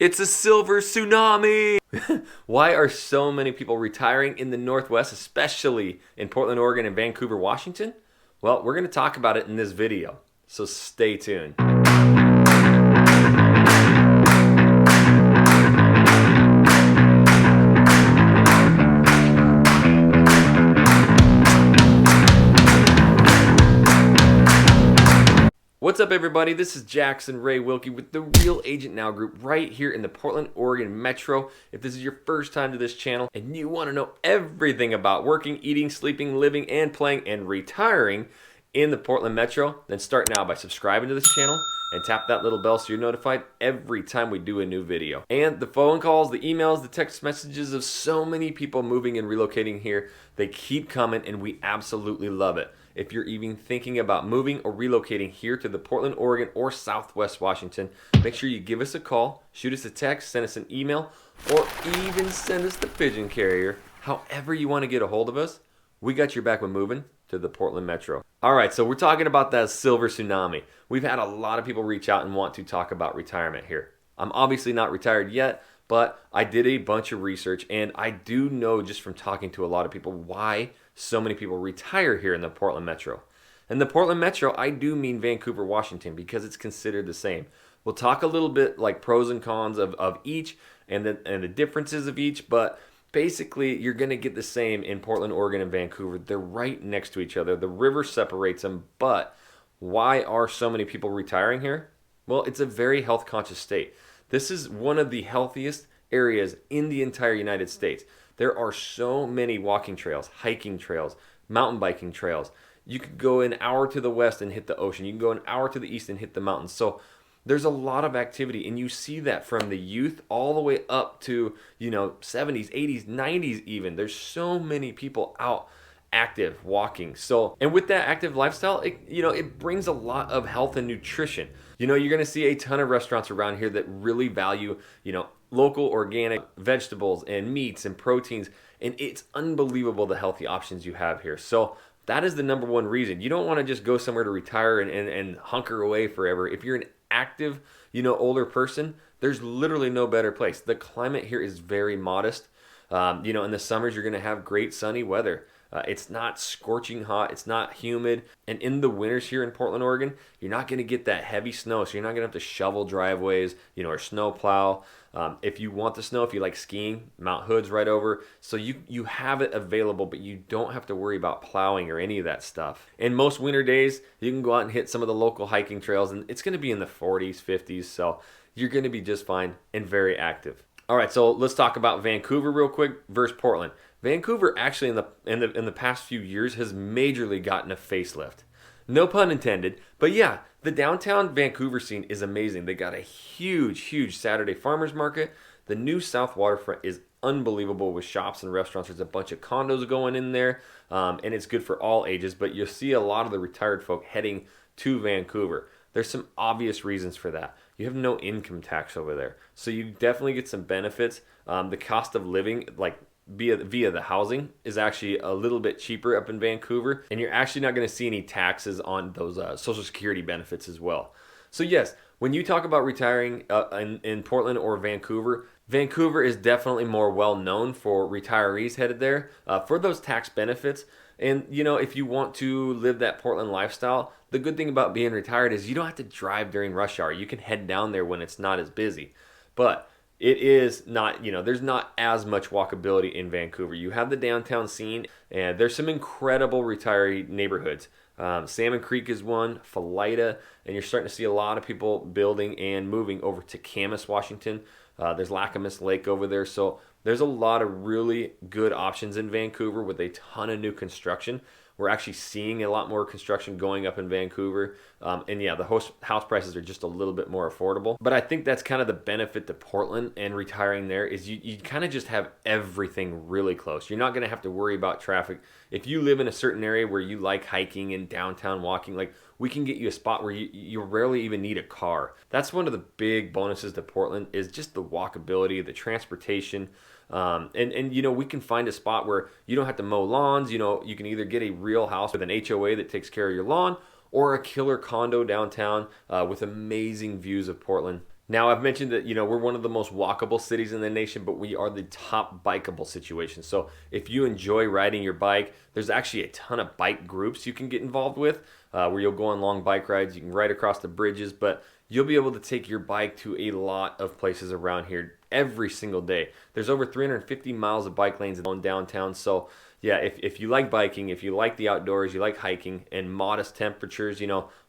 It's a silver tsunami! Why are so many people retiring in the Northwest, especially in Portland, Oregon and Vancouver, Washington? Well, we're going to talk about it in this video, so stay tuned. What's up, everybody? This is Jackson Ray Wilkey with the Real Agent Now group right here in the Portland, Oregon Metro. If this is your first time to this channel and you want to know everything about working, eating, sleeping, living, and playing and retiring in the Portland Metro, then start now by subscribing to this channel and tap that little bell so you're notified every time we do a new video. And the phone calls, the emails, the text messages of so many people moving and relocating here, they keep coming and we absolutely love it. If you're even thinking about moving or relocating here to the Portland, Oregon or Southwest Washington, make sure you give us a call, shoot us a text, send us an email, or even send us the pigeon carrier. However you want to get a hold of us, we got your back when moving to the Portland Metro. All right, so we're talking about that silver tsunami. We've had a lot of people reach out and want to talk about retirement here. I'm obviously not retired yet, but I did a bunch of research and I do know just from talking to a lot of people why so many people retire here in the Portland Metro. And the Portland Metro, I do mean Vancouver, Washington, because it's considered the same. We'll talk a little bit like pros and cons of each and the differences of each, but basically you're going to get the same in Portland, Oregon, and Vancouver. They're right next to each other. The river separates them, but why are so many people retiring here? Well, it's a very health conscious state. This is one of the healthiest areas in the entire United States. There are so many walking trails, hiking trails, mountain biking trails. You could go an hour to the west and hit the ocean. You can go an hour to the east and hit the mountains. So there's a lot of activity, and you see that from the youth all the way up to, 70s, 80s, 90s even. There's so many people out active, walking. So, and with that active lifestyle, it brings a lot of health and nutrition. You're going to see a ton of restaurants around here that really value, local organic vegetables and meats and proteins, and it's unbelievable the healthy options you have here. So that is the number one reason. You don't want to just go somewhere to retire and hunker away forever. If you're an active, older person, there's literally no better place. The climate here is very modest. In the summers, you're going to have great sunny weather. It's not scorching hot. It's not humid. And in the winters here in Portland, Oregon, you're not going to get that heavy snow. So you're not going to have to shovel driveways, or snow plow. If you want the snow, if you like skiing, Mount Hood's right over. So you have it available, but you don't have to worry about plowing or any of that stuff. And most winter days, you can go out and hit some of the local hiking trails, and it's going to be in the 40s, 50s. So you're going to be just fine and very active. All right, so let's talk about Vancouver real quick versus Portland. Vancouver actually in the past few years has majorly gotten a facelift. No pun intended, but yeah, the downtown Vancouver scene is amazing. They got a huge Saturday farmers market. The new South Waterfront is unbelievable with shops and restaurants. There's a bunch of condos going in there, and it's good for all ages, but you'll see a lot of the retired folk heading to Vancouver. There's some obvious reasons for that. You have no income tax over there, so you definitely get some benefits. The cost of living, like via the housing, is actually a little bit cheaper up in Vancouver, and you're actually not going to see any taxes on those Social Security benefits as well. So yes, when you talk about retiring in Portland or Vancouver, Vancouver is definitely more well known for retirees headed there for those tax benefits. And if you want to live that Portland lifestyle, the good thing about being retired is you don't have to drive during rush hour. You can head down there when it's not as busy. But it is not, there's not as much walkability in Vancouver. You have the downtown scene, and there's some incredible retiree neighborhoods. Salmon Creek is one, Philida, and you're starting to see a lot of people building and moving over to Camas, Washington. There's Lacamas Lake over there. So there's a lot of really good options in Vancouver with a ton of new construction. We're actually seeing a lot more construction going up in Vancouver. And yeah, the house prices are just a little bit more affordable. But I think that's kind of the benefit to Portland and retiring there is you kind of just have everything really close. You're not going to have to worry about traffic. If you live in a certain area where you like hiking and downtown walking, like we can get you a spot where you rarely even need a car. That's one of the big bonuses to Portland is just the walkability, the transportation. And we can find a spot where you don't have to mow lawns. You can either get a real house with an HOA that takes care of your lawn or a killer condo downtown with amazing views of Portland. Now, I've mentioned that, we're one of the most walkable cities in the nation, but we are the top bikeable situation. So if you enjoy riding your bike, there's actually a ton of bike groups you can get involved with, where you'll go on long bike rides. You can ride across the bridges, but you'll be able to take your bike to a lot of places around here every single day. There's over 350 miles of bike lanes in downtown. So yeah, if you like biking, if you like the outdoors, you like hiking and modest temperatures,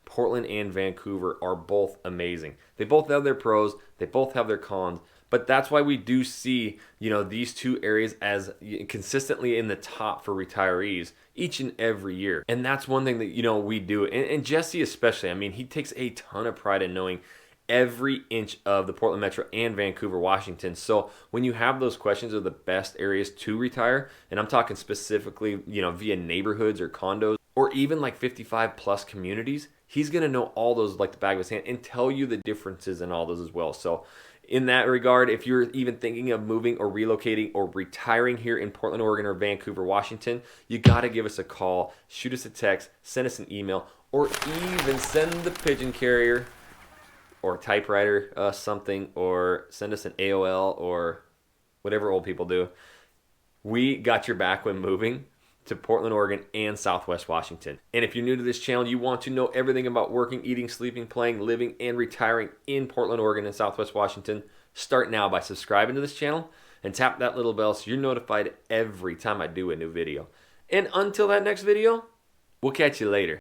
Portland and Vancouver are both amazing. They both have their pros, they both have their cons, but that's why we do see, these two areas as consistently in the top for retirees each and every year. And that's one thing that, we do. And Jesse especially, I mean, he takes a ton of pride in knowing every inch of the Portland Metro and Vancouver, Washington. So when you have those questions of the best areas to retire, and I'm talking specifically, via neighborhoods or condos, or even like 55 plus communities, he's going to know all those like the back of his hand and tell you the differences in all those as well. So in that regard, if you're even thinking of moving or relocating or retiring here in Portland, Oregon or Vancouver, Washington, you got to give us a call, shoot us a text, send us an email, or even send the pigeon carrier or typewriter something, or send us an AOL or whatever old people do. We got your back when moving to Portland, Oregon and Southwest Washington. And if you're new to this channel, you want to know everything about working, eating, sleeping, playing, living, and retiring in Portland, Oregon and Southwest Washington, start now by subscribing to this channel and tap that little bell so you're notified every time I do a new video. And until that next video, we'll catch you later.